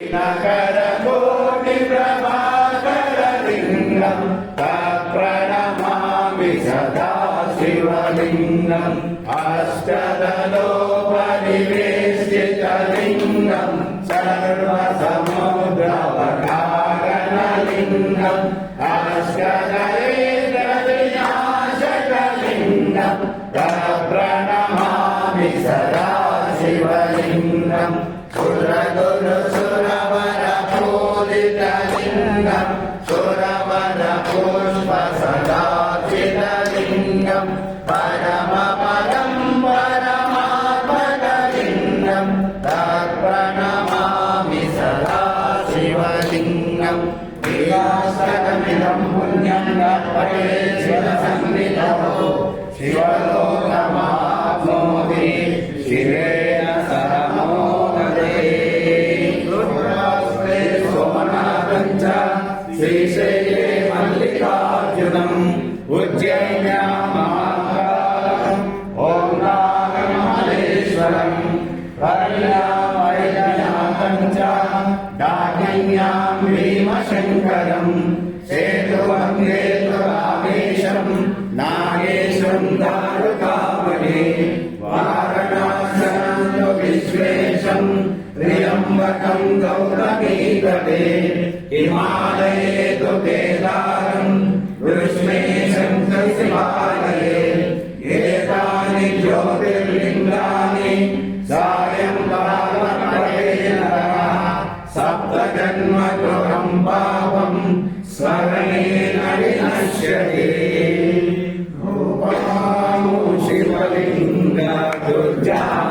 नकरकोटि प्रभाकरलिङ्गं तत्प्रणमामि सदा शिवलिङ्गम् अष्टदलोपनिवेशितलिङ्गं सर्वसमुद्रवतारणलिङ्गम् अष्टदलेन्द्रविनाशकलिङ्गं तत्प्रणमामि सदा शिवलिङ्गम् सुरगुरुसुरवरपूजितलिङ्गं सुरवरपुष्पसदाचितलिङ्गं परमपदं परमात्मकलिङ्गं तत्प्रणमामि सदा शिवलिङ्गम् क्रियास्तकमिदं पुण्यं यत्पठे शिवसन्निधौ शिवलोकमाप्नोति शिवेन सह श्रीशैले मल्लिकार्जुनम् उज्जयिन्यां महाकालम् ॐ नागमल्लेश्वरम् वरण्यां वैद्यनाथं च डाकिन्यां भीमशङ्करम् सेतुवन्देतुरामेशम् नागेशं दारुकावने वारणासनं विश्वेशं त्र्यम्बकं गौतमीतटे हिमालये तु केदार